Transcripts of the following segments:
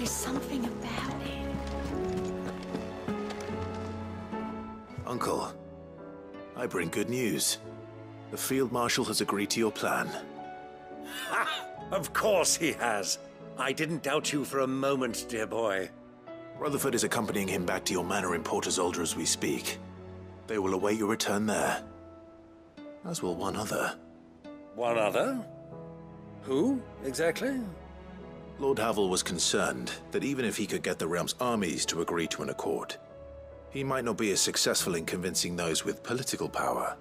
There's something about it. Uncle, I bring good news. The Field Marshal has agreed to your plan. Ha! Of course he has. I didn't doubt you for a moment, dear boy. Rutherford is accompanying him back to your manor in Porter's Alder as we speak. They will await your return there. As will one other. One other? Who, exactly? Lord Havel was concerned that even if he could get the realm's armies to agree to an accord, he might not be as successful in convincing those with political power.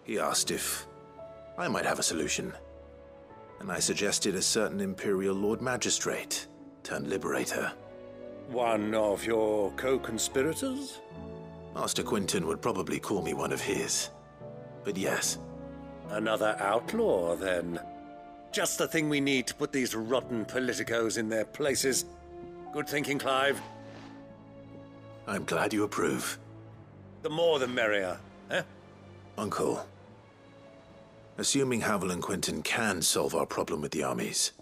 He asked if I might have a solution, and I suggested a certain Imperial Lord Magistrate turned Liberator. One of your co-conspirators? Master Quinton would probably call me one of his, but yes. Another outlaw, then. Just the thing we need to put these rotten politicos in their places. Good thinking, Clive. I'm glad you approve. The more the merrier, eh? Uncle, assuming Havel and Quinton can solve our problem with the armies,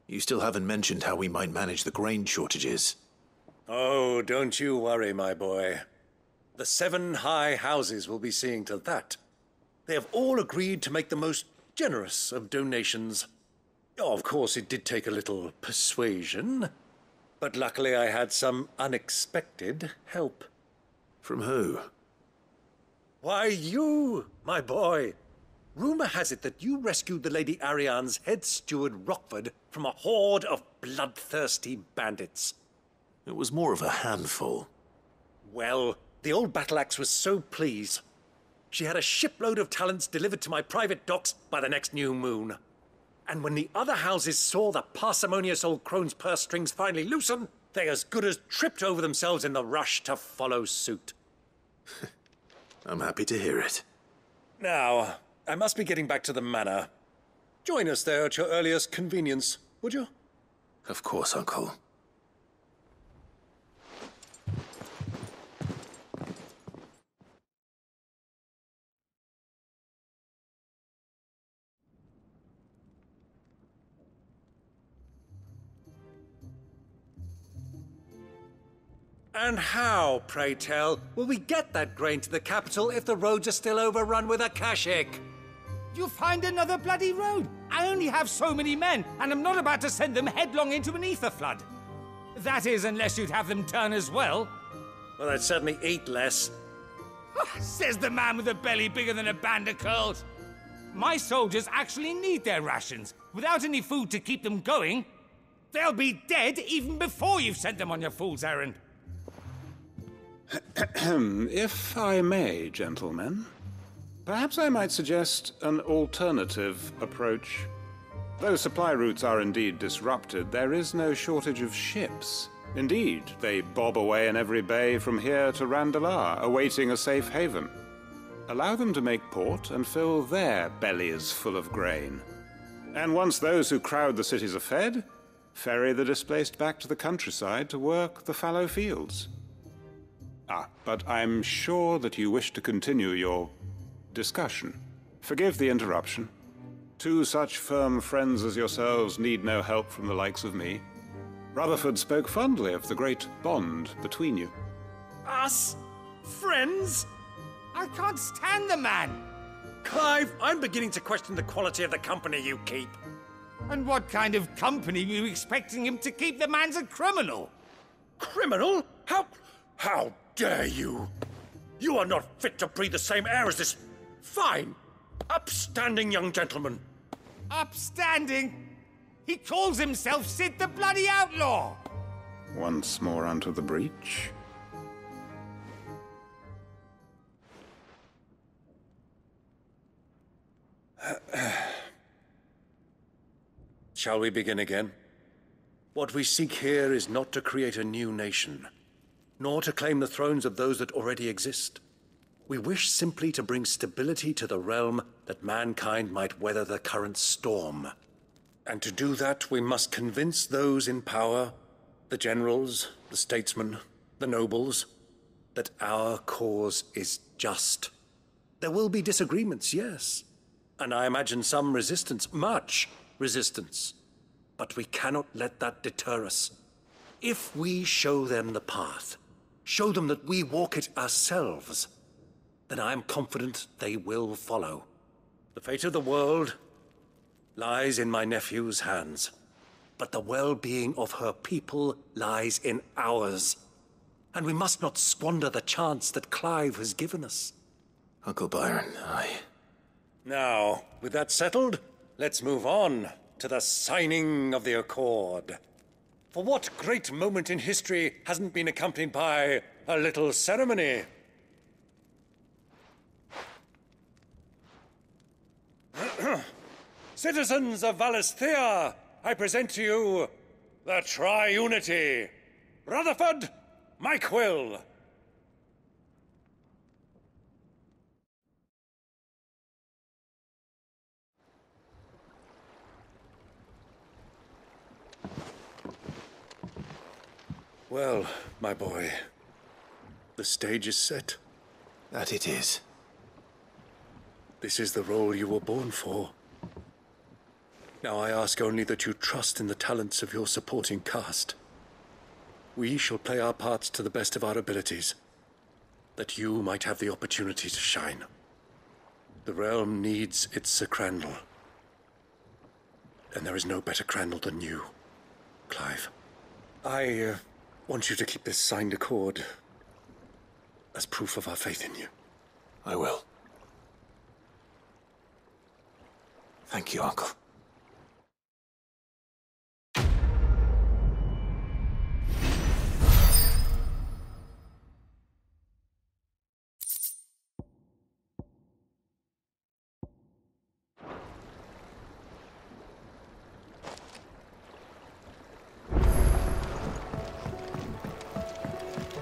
you still haven't mentioned how we might manage the grain shortages. Oh, don't you worry, my boy. The 7 high houses will be seeing to that. They have all agreed to make the most generous of donations. Oh, of course, it did take a little persuasion, but luckily I had some unexpected help. From who? Why, you, my boy. Rumor has it that you rescued the Lady Ariane's head steward Rockford from a horde of bloodthirsty bandits. It was more of a handful. Well, the old battle-axe was so pleased. She had a shipload of talents delivered to my private docks by the next new moon. And when the other houses saw the parsimonious old crone's purse strings finally loosen, they as good as tripped over themselves in the rush to follow suit. I'm happy to hear it. Now, I must be getting back to the manor. Join us there at your earliest convenience, would you? Of course, Uncle. And how, pray tell, will we get that grain to the capital if the roads are still overrun with akashic? You find another bloody road. I only have so many men, and I'm not about to send them headlong into an ether flood. That is, unless you'd have them turn as well. Well, I'd certainly eat less. Says the man with a belly bigger than a band of curls. My soldiers actually need their rations. Without any food to keep them going, they'll be dead even before you've sent them on your fool's errand. If I may, gentlemen, perhaps I might suggest an alternative approach. Though supply routes are indeed disrupted, there is no shortage of ships. Indeed, they bob away in every bay from here to Randalar, awaiting a safe haven. Allow them to make port and fill their bellies full of grain. And once those who crowd the cities are fed, ferry the displaced back to the countryside to work the fallow fields. But I'm sure that you wish to continue your discussion. Forgive the interruption. 2 such firm friends as yourselves need no help from the likes of me. Rutherford spoke fondly of the great bond between you. Us? Friends? I can't stand the man. Clive, I'm beginning to question the quality of the company you keep. And what kind of company were you expecting him to keep? The man's a criminal. Criminal? How dare you? You are not fit to breathe the same air as this fine, upstanding young gentleman. Upstanding? He calls himself Sid the Bloody Outlaw! Once more onto the breach. Shall we begin again? What we seek here is not to create a new nation, nor to claim the thrones of those that already exist. We wish simply to bring stability to the realm that mankind might weather the current storm. And to do that, we must convince those in power, the generals, the statesmen, the nobles, that our cause is just. There will be disagreements, yes, and I imagine some resistance, much resistance. But we cannot let that deter us. If we show them the path, show them that we walk it ourselves, then I am confident they will follow. The fate of the world lies in my nephew's hands, but the well-being of her people lies in ours. And we must not squander the chance that Clive has given us. Uncle Byron, Now, with that settled, let's move on to the signing of the Accord. For what great moment in history hasn't been accompanied by a little ceremony? Citizens of Valisthea, I present to you the Tri-Unity. Rutherford, Mike Will. Well, my boy, the stage is set. that it is. This is the role you were born for. Now I ask only that you trust in the talents of your supporting cast. We shall play our parts to the best of our abilities, that you might have the opportunity to shine. The realm needs its Sir Crandall, and there is no better Crandall than you, Clive. I want you to keep this signed accord as proof of our faith in you. I will. Thank you, Uncle.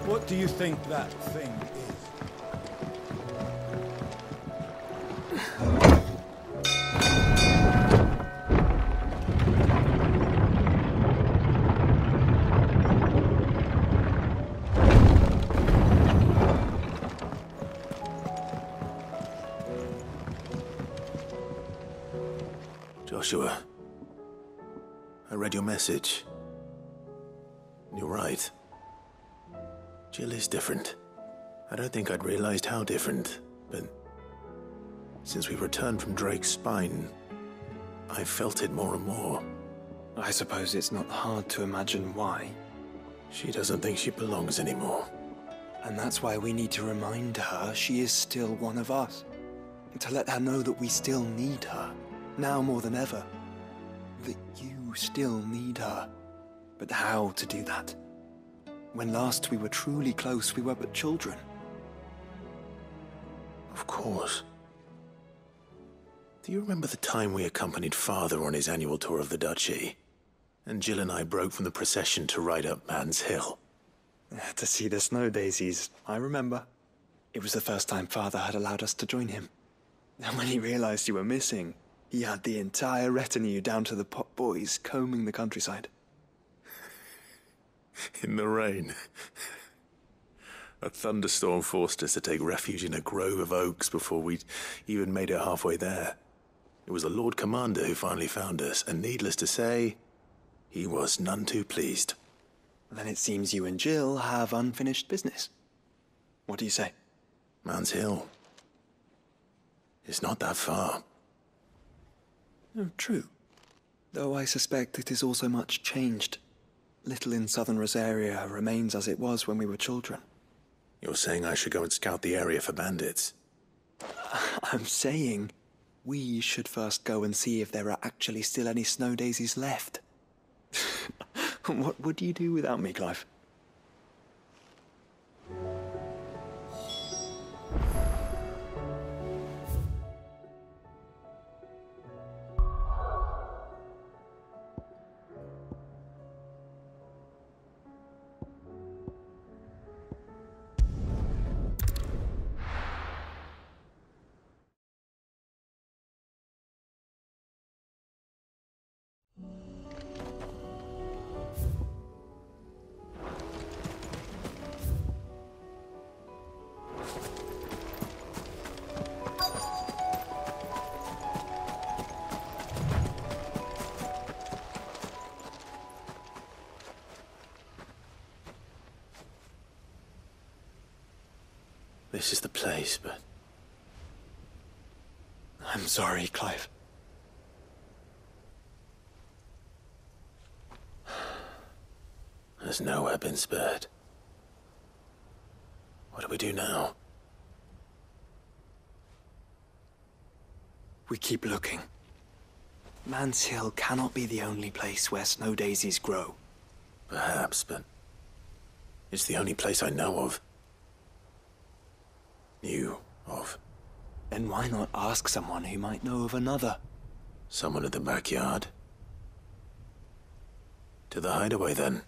What do you think that thing is? Joshua, I read your message. You're right. Jill is different. I don't think I'd realized how different, but since we returned from Drake's spine, I've felt it more and more. I suppose it's not hard to imagine why. She doesn't think she belongs anymore. And that's why we need to remind her she is still one of us. To let her know that we still need her, now more than ever. That you still need her. But how to do that? When last we were truly close, we were but children. Of course. Do you remember the time we accompanied Father on his annual tour of the Duchy? And Jill and I broke from the procession to ride up Man's Hill. To see the snow daisies, I remember. It was the first time Father had allowed us to join him. And when he realized you were missing, he had the entire retinue down to the pot boys combing the countryside. In the rain. A thunderstorm forced us to take refuge in a grove of oaks before we'd even made it halfway there. It was the Lord Commander who finally found us, and needless to say, he was none too pleased. Then it seems you and Jill have unfinished business. What do you say? Man's Hill. It's not that far. Oh, true. Though I suspect it is also much changed. Little in southern Rosaria remains as it was when we were children. You're saying I should go and scout the area for bandits? I'm saying we should first go and see if there are actually still any snow daisies left. What would you do without me, Clive? this is the place, but... I'm sorry, Clive. Has nowhere been spared. What do we do now? We keep looking. Man's Hill cannot be the only place where snow daisies grow. Perhaps, but... it's the only place I know of. Knew of. Then why not ask someone who might know of another? Someone at the backyard? To the hideaway, then.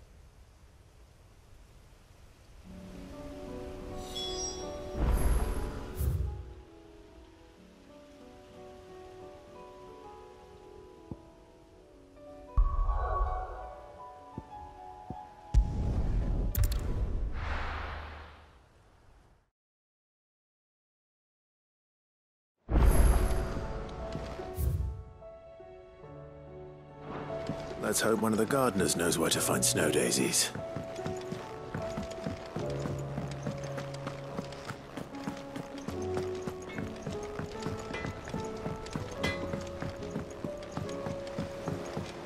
Let's hope one of the gardeners knows where to find snow daisies.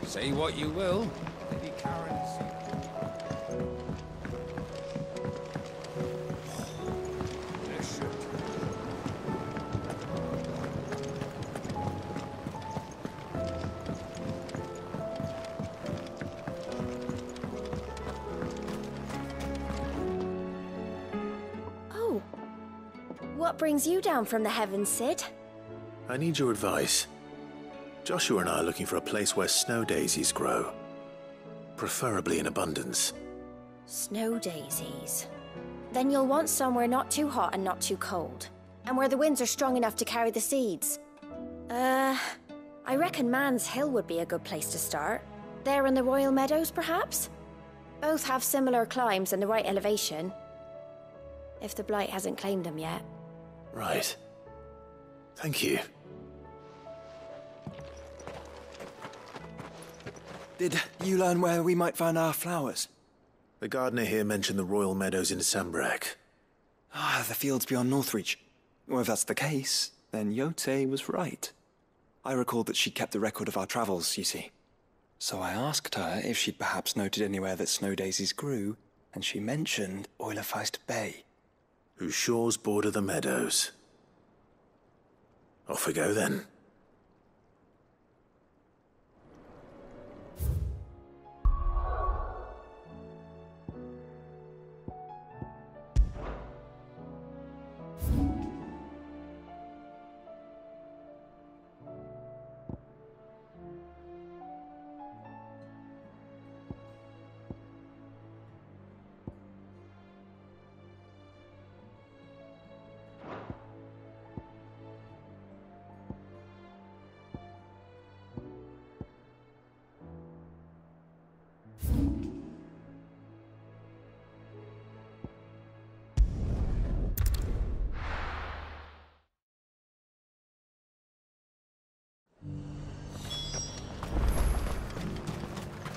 Say what you will, Lady Karen's... What brings you down from the heavens, Sid? I need your advice. Joshua and I are looking for a place where snow daisies grow. Preferably in abundance. Snow daisies. Then you'll want somewhere not too hot and not too cold. And where the winds are strong enough to carry the seeds. I reckon Man's Hill would be a good place to start. There in the Royal Meadows, perhaps? Both have similar climbs and the right elevation. If the Blight hasn't claimed them yet. Right. Thank you. Did you learn where we might find our flowers? The gardener here mentioned the Royal Meadows in Sambrak. Ah, the fields beyond Northreach. Well, if that's the case, then Yote was right. I recalled that she kept the record of our travels, you see. So I asked her if she'd perhaps noted anywhere that snow daisies grew, and she mentioned Oilefeist Bay. Whose shores border the meadows. Off we go then.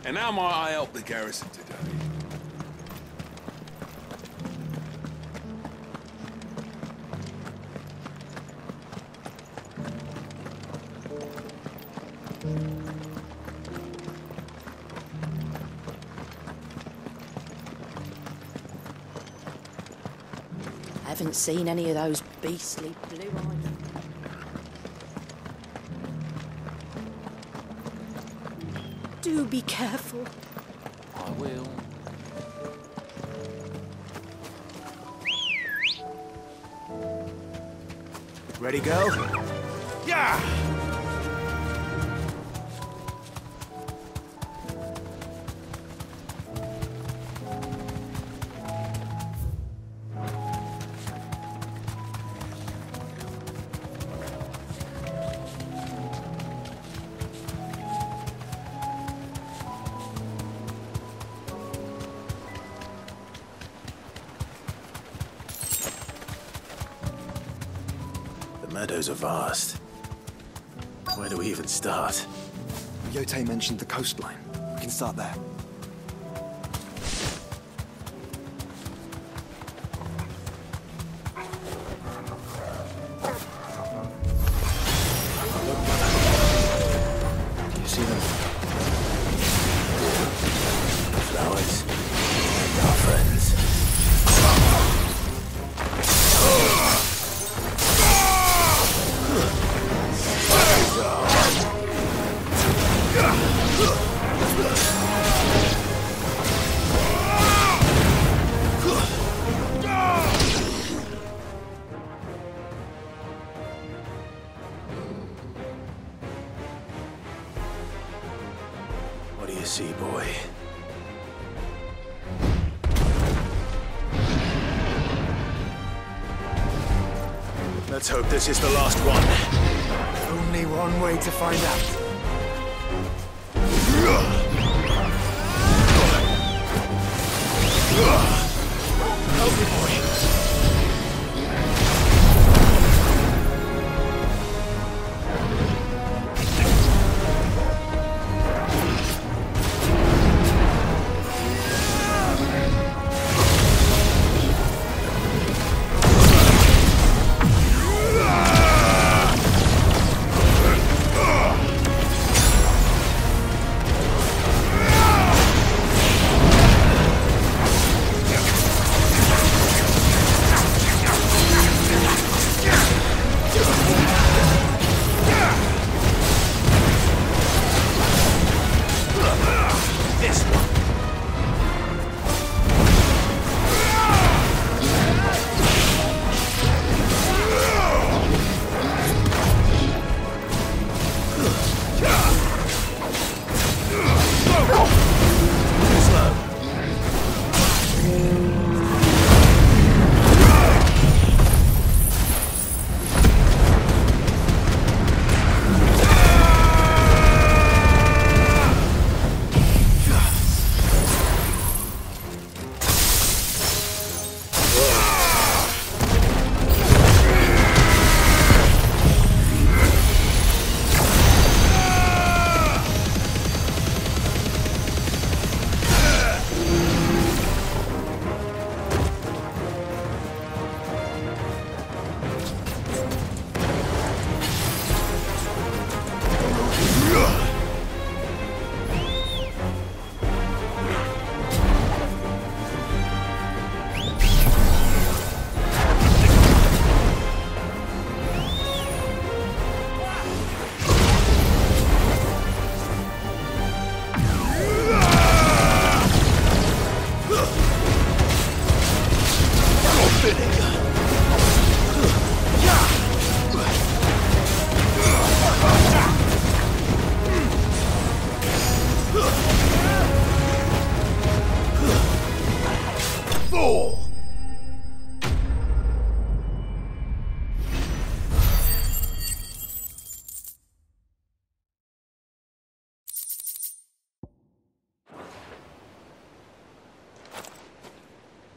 And how might I help the garrison today? Haven't seen any of those beastly blue-eyed... Do be careful. I will. Ready, go? Yeah! The meadows are vast. Where do we even start? Yote mentioned the coastline. We can start there. Only a sea boy. Let's hope this is the last one. Only one way to find out. Help me, boy.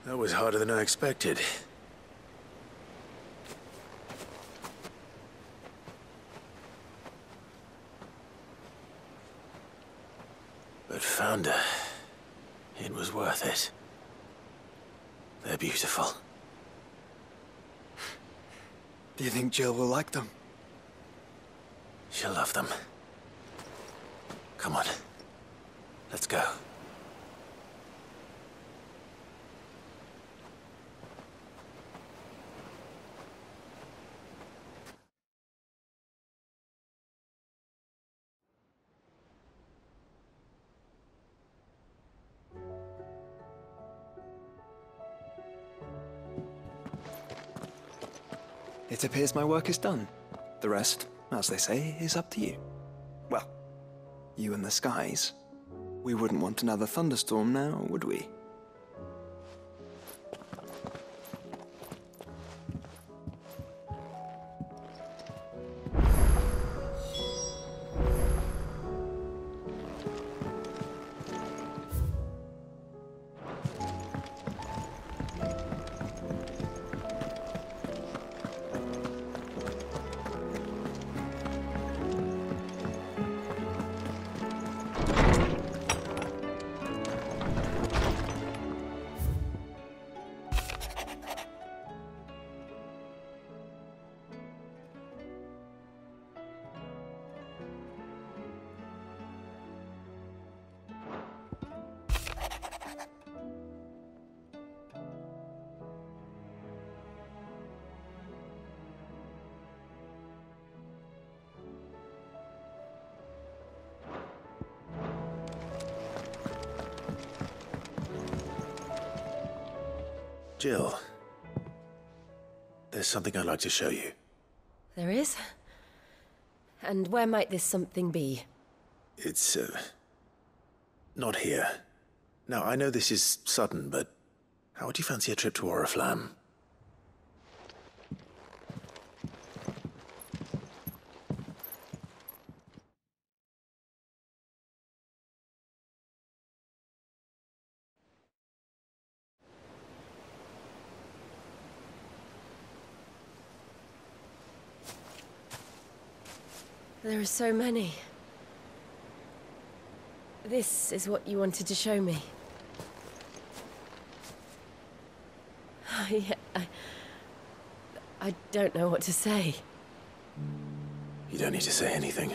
That was harder than I expected. But Founder, it was worth it. They're beautiful. Do you think Jill will like them? She'll love them. Come on. Let's go. It appears my work is done. The rest, as they say, is up to you. Well, you and the skies. We wouldn't want another thunderstorm now, would we? Jill, there's something I'd like to show you. There is? And where might this something be? It's Not here. Now, I know this is sudden, but how would you fancy a trip to Oriflamme? There are so many. This is what you wanted to show me. I don't know what to say. You don't need to say anything.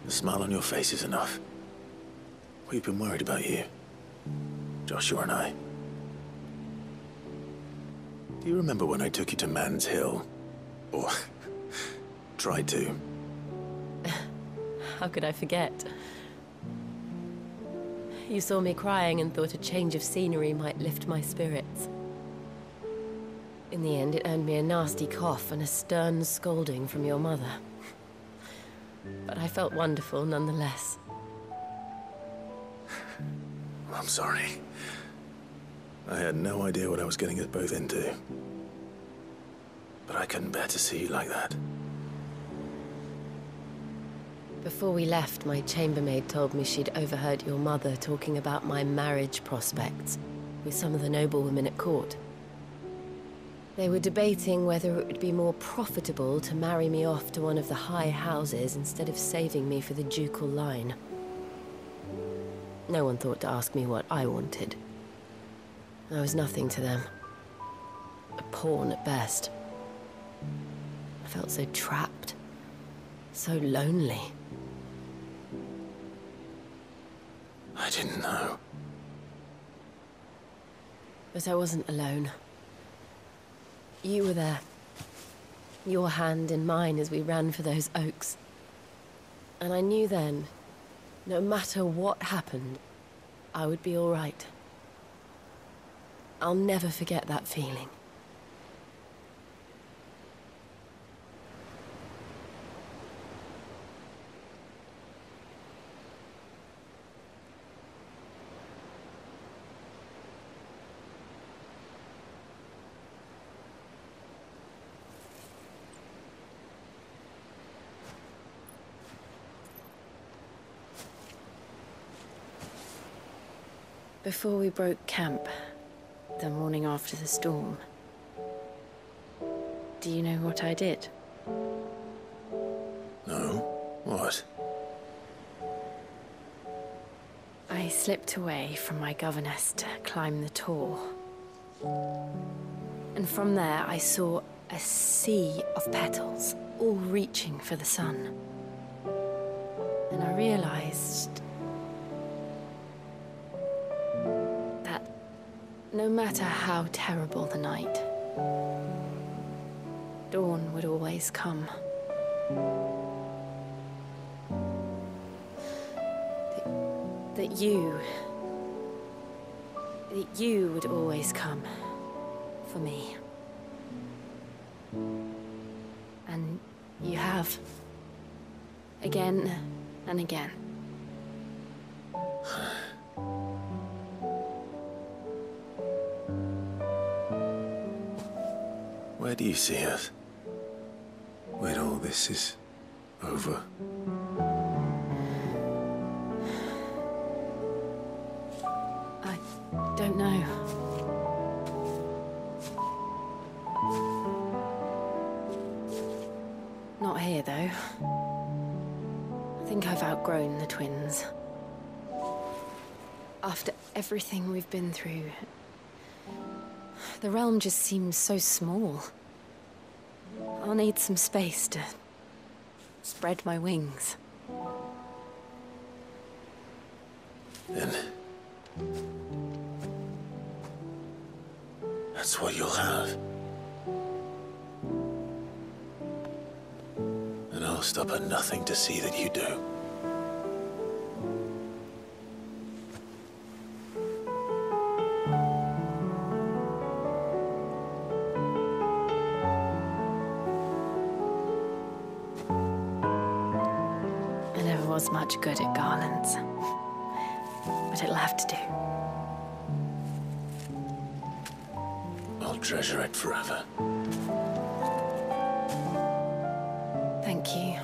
The smile on your face is enough. We've been worried about you, Joshua and I. Do you remember when I took you to Man's Hill? Or tried to? How could I forget? You saw me crying and thought a change of scenery might lift my spirits. In the end, it earned me a nasty cough and a stern scolding from your mother. But I felt wonderful nonetheless. I'm sorry. I had no idea what I was getting us both into. But I couldn't bear to see you like that. Before we left, my chambermaid told me she'd overheard your mother talking about my marriage prospects with some of the noblewomen at court. They were debating whether it would be more profitable to marry me off to one of the high houses instead of saving me for the ducal line. No one thought to ask me what I wanted. I was nothing to them. A pawn at best. I felt so trapped, so lonely. I didn't know. But I wasn't alone. You were there. Your hand in mine as we ran for those oaks. And I knew then, no matter what happened, I would be all right. I'll never forget that feeling. Before we broke camp, the morning after the storm, do you know what I did? No? What? I slipped away from my governess to climb the tor. And from there I saw a sea of petals, all reaching for the sun. And I realized no matter how terrible the night, dawn would always come. That you would always come for me. And you have. Again and again. Where do you see us? When all this is over? I don't know. Not here, though. I think I've outgrown the twins. After everything we've been through, the realm just seems so small. I'll need some space to spread my wings. Then that's what you'll have. And I'll stop at nothing to see that you do. I never was much good at garlands. but it'll have to do. I'll treasure it forever. Thank you,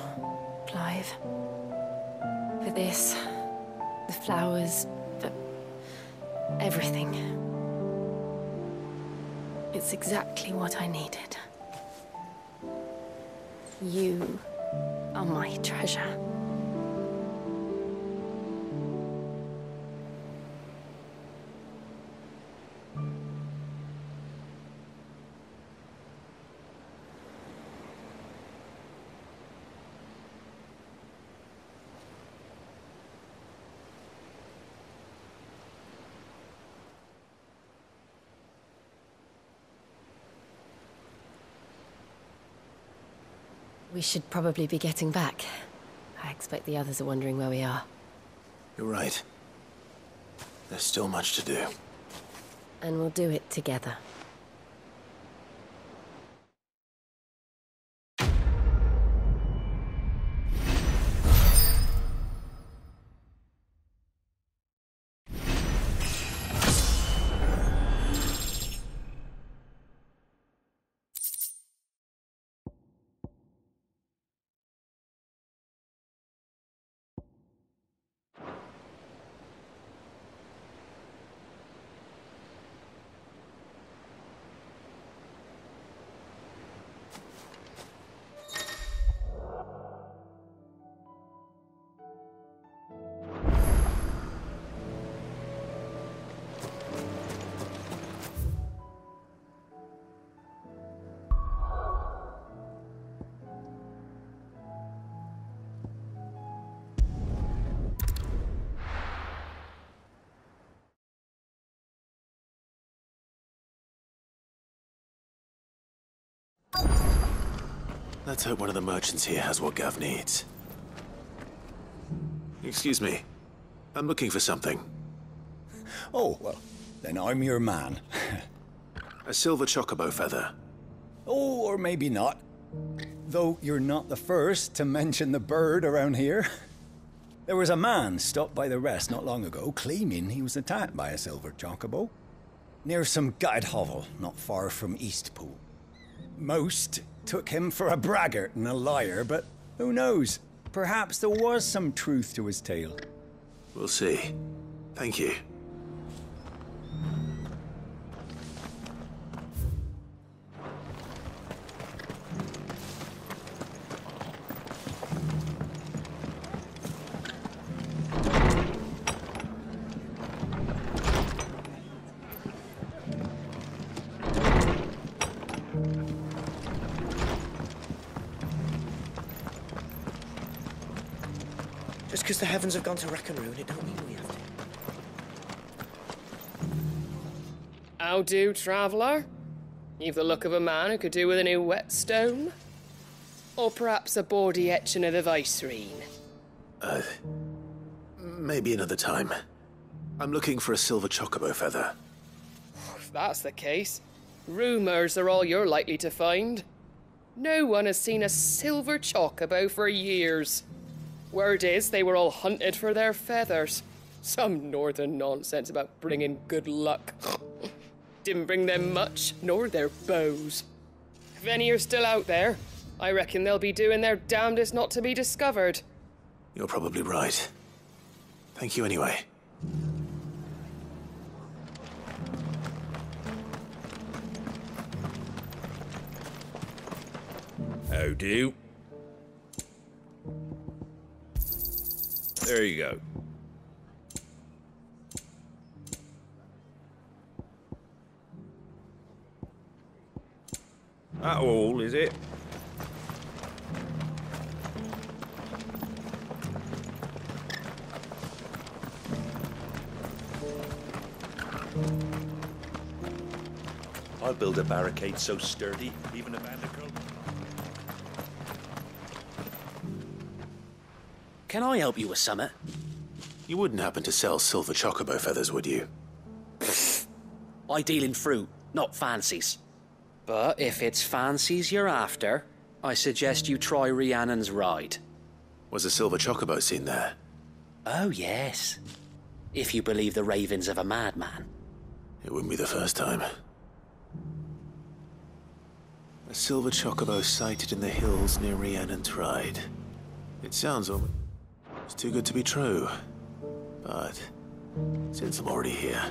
Clive. For this, the flowers, for everything. It's exactly what I needed. You are my treasure. We should probably be getting back. I expect the others are wondering where we are. You're right. There's still much to do. And we'll do it together. Let's hope one of the merchants here has what Gav needs. Excuse me. I'm looking for something. Oh, well, then I'm your man. A silver chocobo feather. Oh, or maybe not. Though you're not the first to mention the bird around here. There was a man stopped by the rest not long ago claiming he was attacked by a silver chocobo. Near some gutted hovel not far from Eastpool. Most took him for a braggart and a liar, but who knows? Perhaps there was some truth to his tale. We'll see. Thank you. Just because the heavens have gone to rack and ruin, it don't mean we have to. How do, traveller? You've the look of a man who could do with a new whetstone. Or perhaps a bawdy etching of the Vicereine. Maybe another time. I'm looking for a silver chocobo feather. If that's the case, rumours are all you're likely to find. No one has seen a silver chocobo for years. Word is they were all hunted for their feathers. Some northern nonsense about bringing good luck. Didn't bring them much, nor their bows. If any are still out there, I reckon they'll be doing their damnedest not to be discovered. You're probably right. Thank you anyway. How do? There you go. That all, is it? I'll build a barricade so sturdy, even a bandicoot. Can I help you with something? You wouldn't happen to sell silver chocobo feathers, would you? I deal in fruit, not fancies. But if it's fancies you're after, I suggest you try Rhiannon's ride. Was a silver chocobo seen there? Oh, yes. If you believe the ravings of a madman. It wouldn't be the first time. A silver chocobo sighted in the hills near Rhiannon's Ride. It sounds almost too good to be true. But since I'm already here...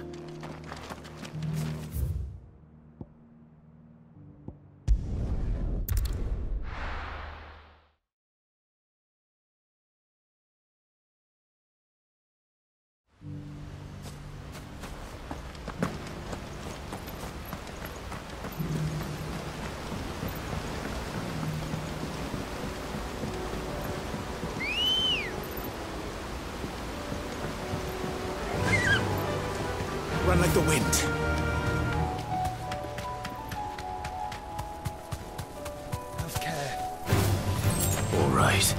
Run like the wind. Have care. All right.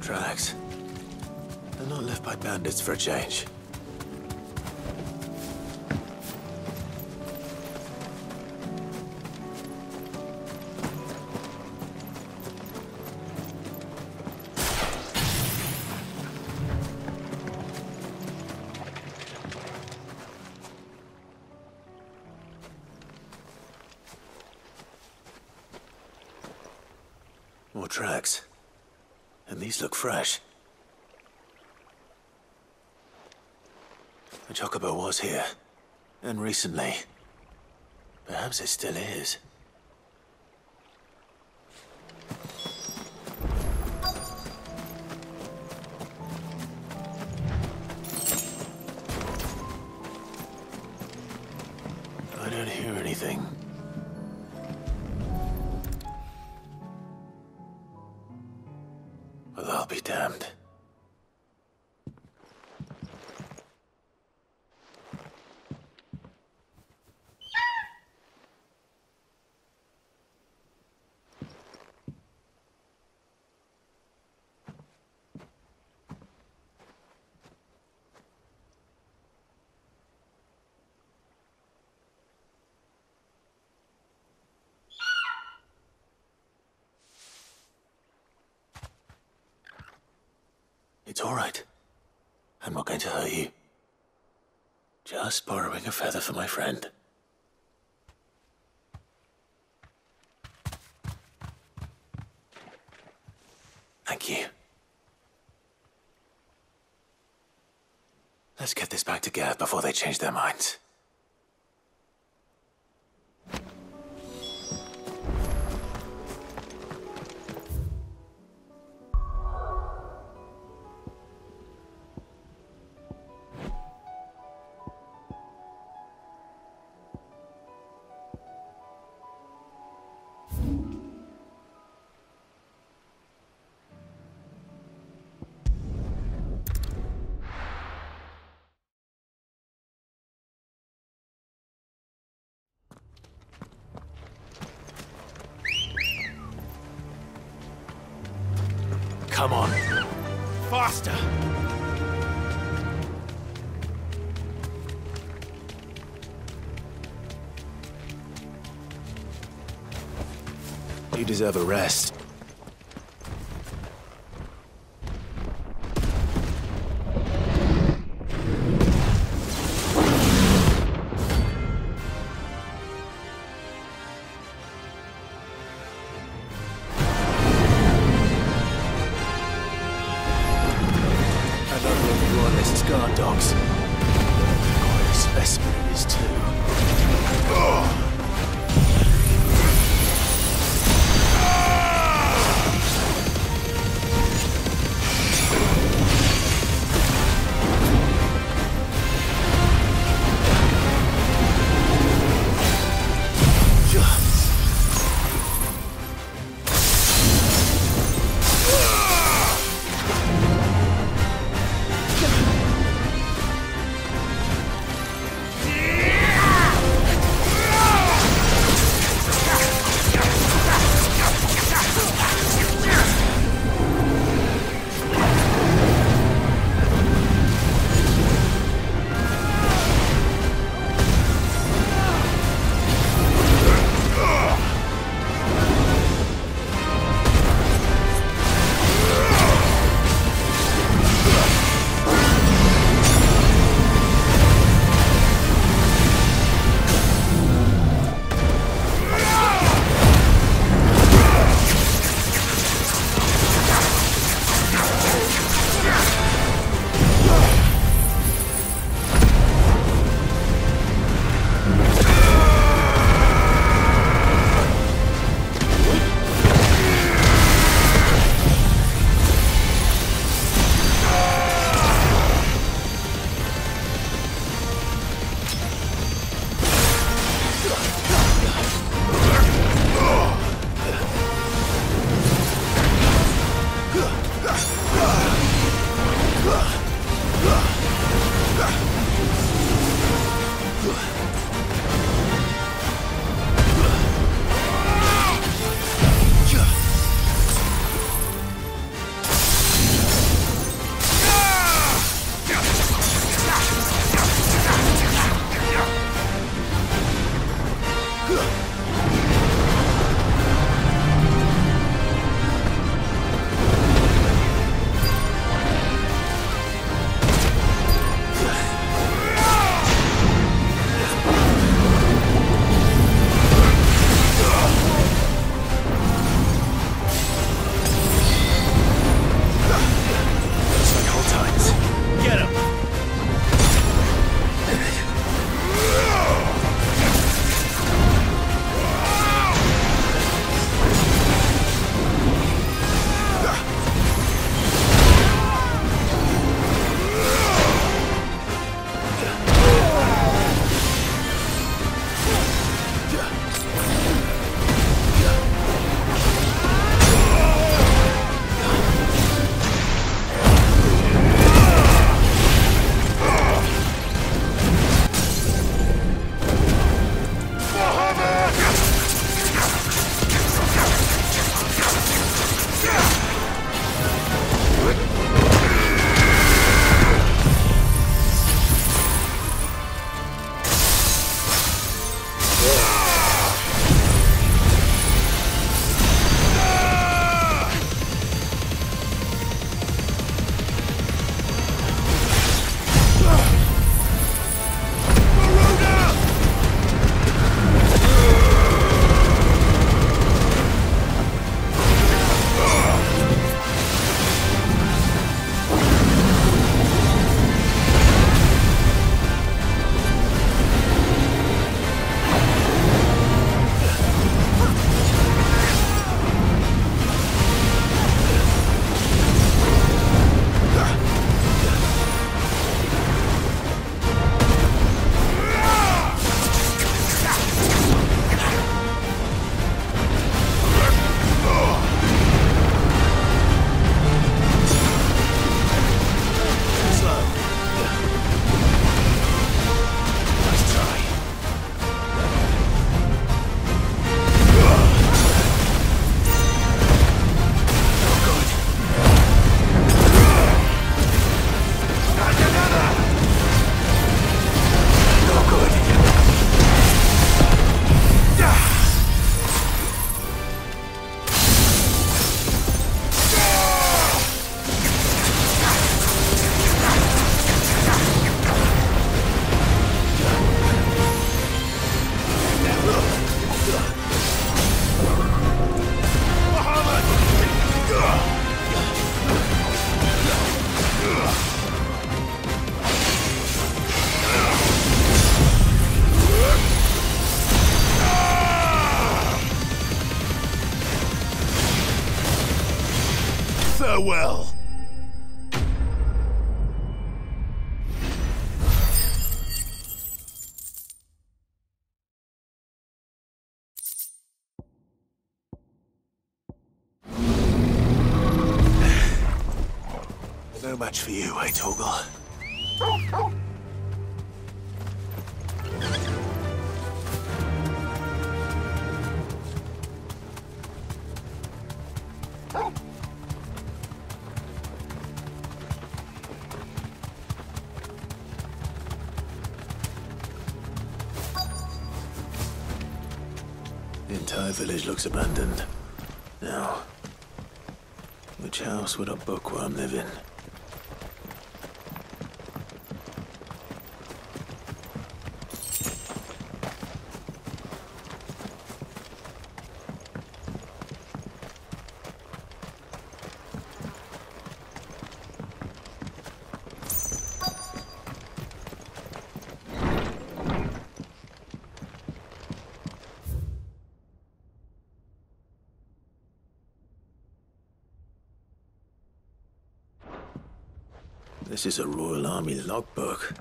Tracks. They're not left by bandits for a change. More tracks. And these look fresh. The chocobo was here. And recently. Perhaps it still is. I don't hear anything. Well, I'll be damned. It's all right. I'm not going to hurt you. Just borrowing a feather for my friend. Thank you. Let's get this back to Gareth before they change their minds. Come on. Faster! You deserve a rest. Guard dogs. Quite a specimen it is too. well. No match for you, eh, Torgal? The entire village looks abandoned. Now, which house would a bookworm live in? This is a Royal Army logbook.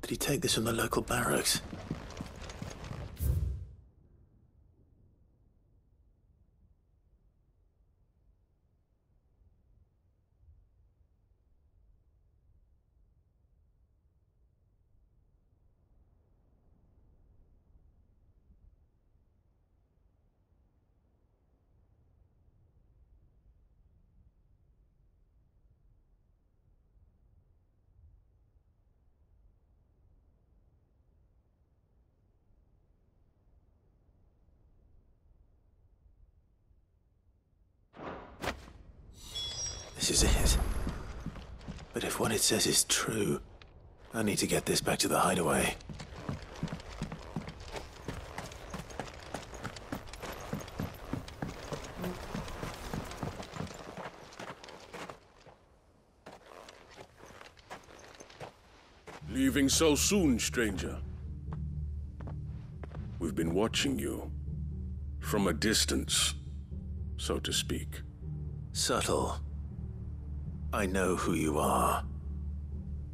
Did he take this from the local barracks? This is it. But if what it says is true, I need to get this back to the hideaway. Leaving so soon, stranger? We've been watching you. From a distance, so to speak. Subtle. I know who you are.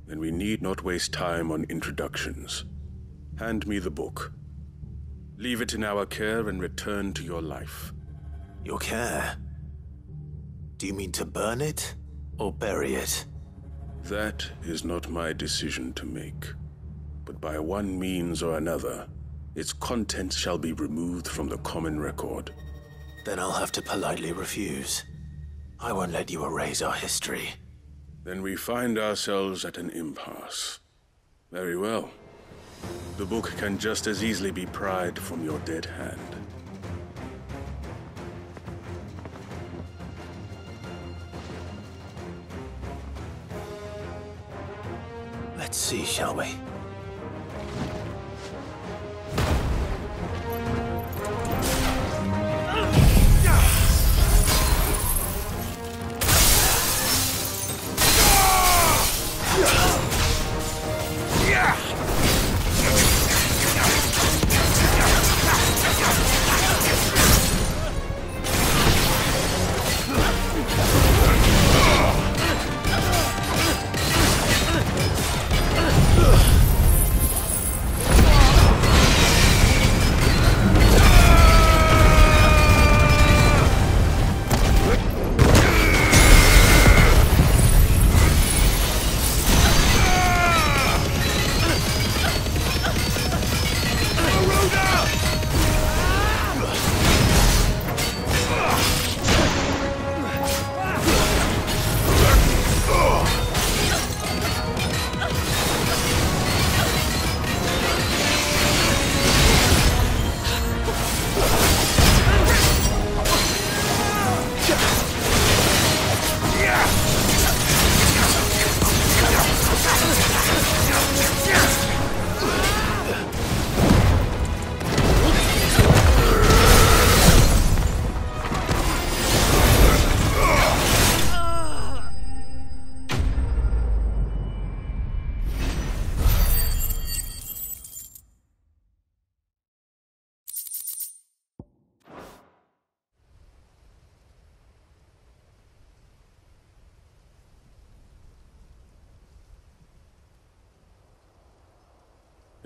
Then we need not waste time on introductions. Hand me the book. Leave it in our care and return to your life. Your care? Do you mean to burn it or bury it? That is not my decision to make. But by one means or another, its contents shall be removed from the common record. Then I'll have to politely refuse. I won't let you erase our history. Then we find ourselves at an impasse. Very well. The book can just as easily be pried from your dead hand. Let's see, shall we?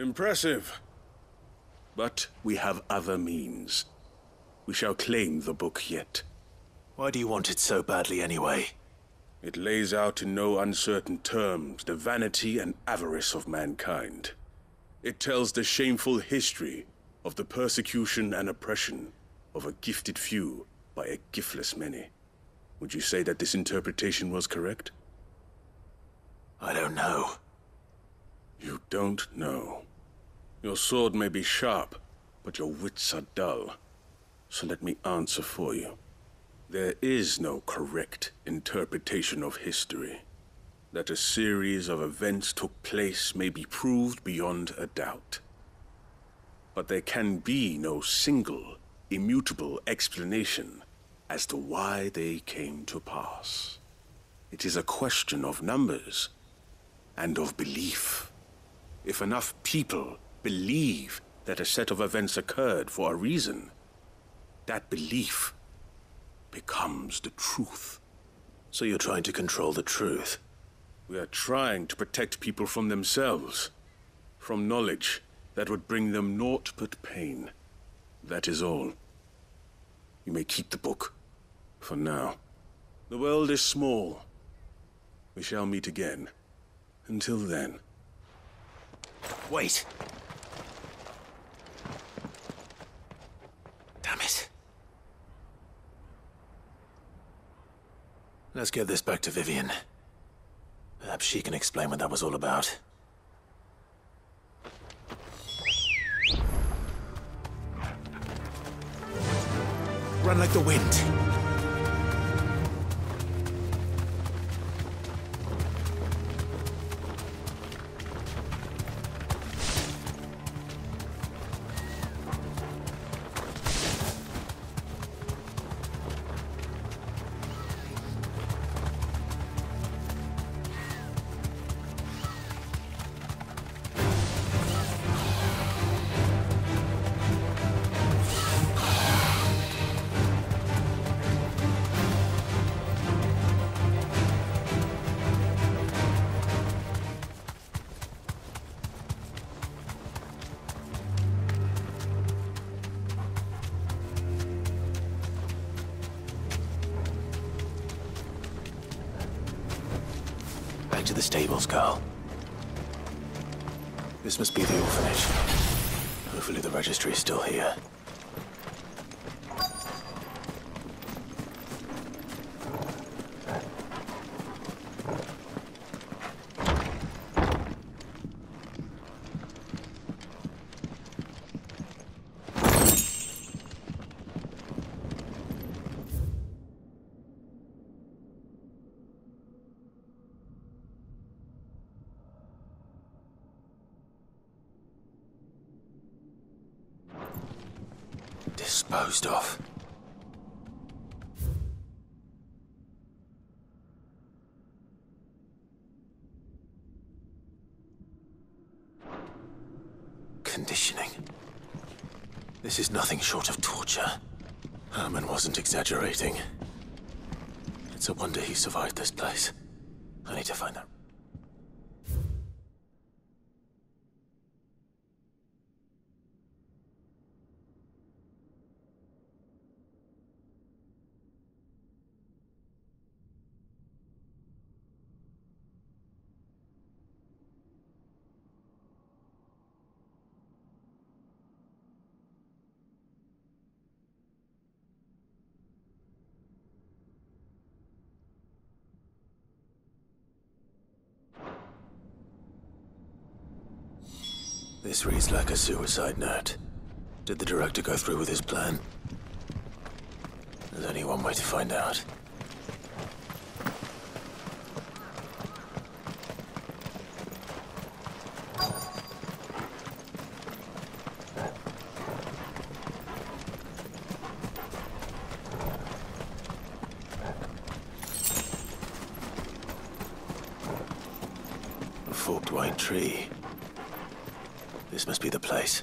Impressive. But we have other means. We shall claim the book yet. Why do you want it so badly anyway? It lays out in no uncertain terms the vanity and avarice of mankind. It tells the shameful history of the persecution and oppression of a gifted few by a giftless many. Would you say that this interpretation was correct? I don't know. You don't know. Your sword may be sharp, but your wits are dull. So let me answer for you. There is no correct interpretation of history. That a series of events took place may be proved beyond a doubt. But there can be no single, immutable explanation as to why they came to pass. It is a question of numbers and of belief. If enough people believe that a set of events occurred for a reason, that belief becomes the truth. So you're trying to control the truth? We are trying to protect people from themselves, from knowledge that would bring them naught but pain. That is all. You may keep the book, for now. The world is small. We shall meet again. Until then. Wait! Damn it. Let's get this back to Vivian. Perhaps she can explain what that was all about. Run like the wind. Back to the stables, Carl. This must be the orphanage. Hopefully the registry is still here. Disposed of. Conditioning. This is nothing short of torture. Herman wasn't exaggerating. It's a wonder he survived this place. I need to find out. This reads like a suicide note. Did the director go through with his plan? There's only one way to find out. A forked white tree. This must be the place.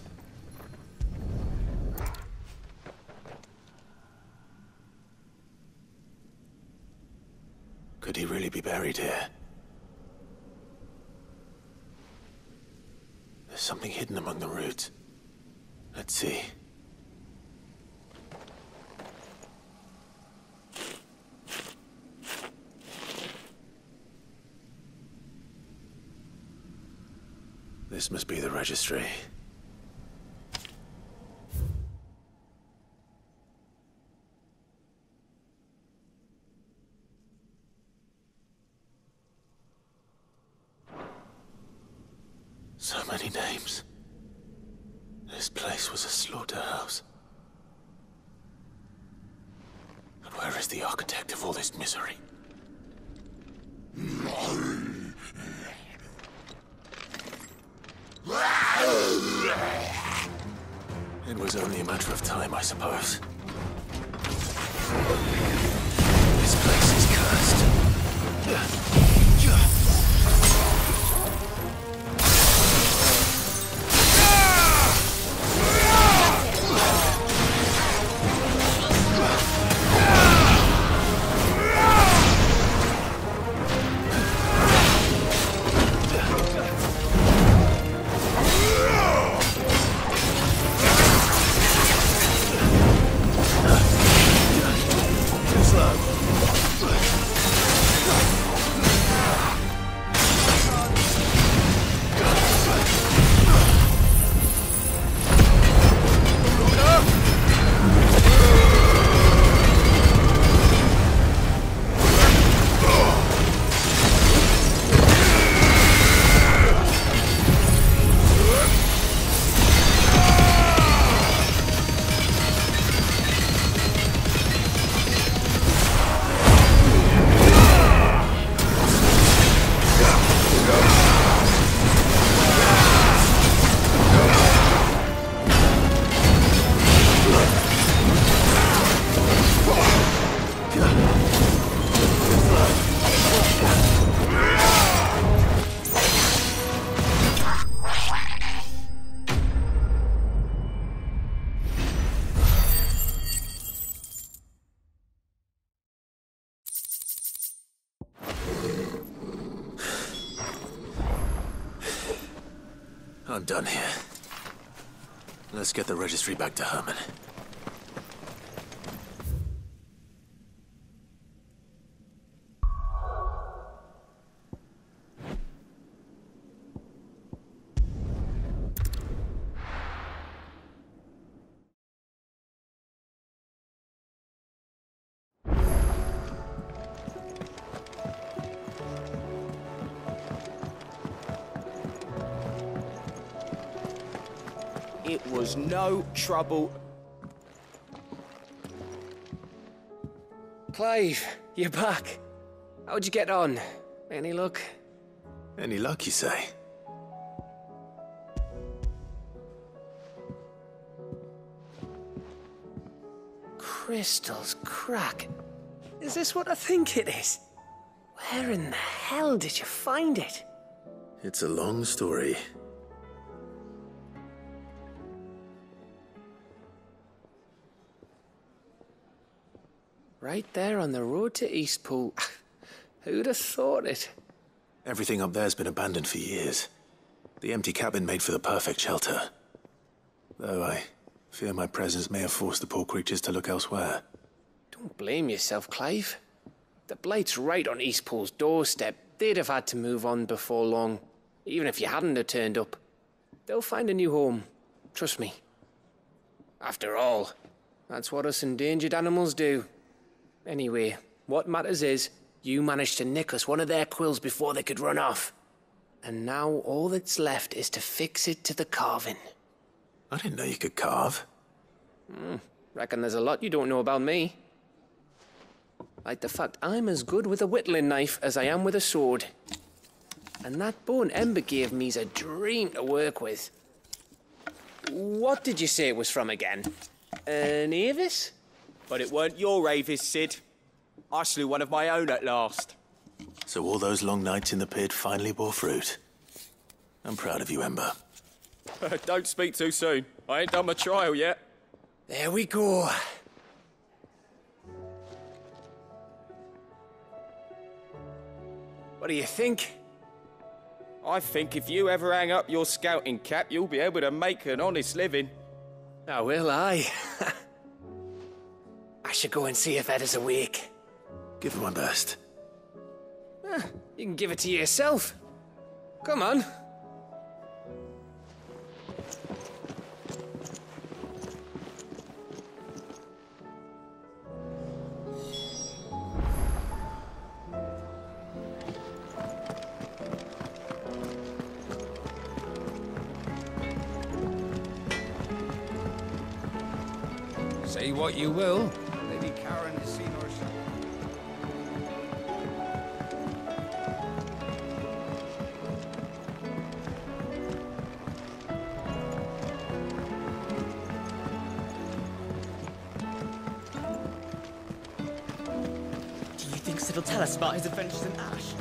Could he really be buried here? The something hidden among the roots. Let's see. This must be the registry. So many names. This place was a slaughterhouse. But where is the architect of all this misery? It was only a matter of time, I suppose. This place is cursed. I'm done here. Let's get the registry back to Herman. It was no trouble. Clive, you're back. How'd you get on? Any luck? Any luck, you say? Crystal's crack. Is this what I think it is? Where in the hell did you find it? It's a long story. Right there on the road to Eastpool. Who'd have thought it? Everything up there's been abandoned for years. The empty cabin made for the perfect shelter. Though I fear my presence may have forced the poor creatures to look elsewhere. Don't blame yourself, Clive. The Blight's right on Eastpool's doorstep. They'd have had to move on before long, even if you hadn't have turned up. They'll find a new home. Trust me. After all, that's what us endangered animals do. Anyway, what matters is, you managed to nick us one of their quills before they could run off. And now all that's left is to fix it to the carving. I didn't know you could carve. Reckon there's a lot you don't know about me. Like the fact I'm as good with a whittling knife as I am with a sword. And that bone Ember gave me's a dream to work with. What did you say it was from again? An Avis? But it weren't your Avis, Sid. I slew one of my own at last. So all those long nights in the pit finally bore fruit. I'm proud of you, Ember. Don't speak too soon. I ain't done my trial yet. There we go. What do you think? I think if you ever hang up your scouting cap, you'll be able to make an honest living. Oh, will I? I should go and see if Ed is awake. Give him my best. You can give it to yourself. Come on. Say what you will, Lady Karen has seen her son. Do you think Sid will tell us about his adventures in Ash?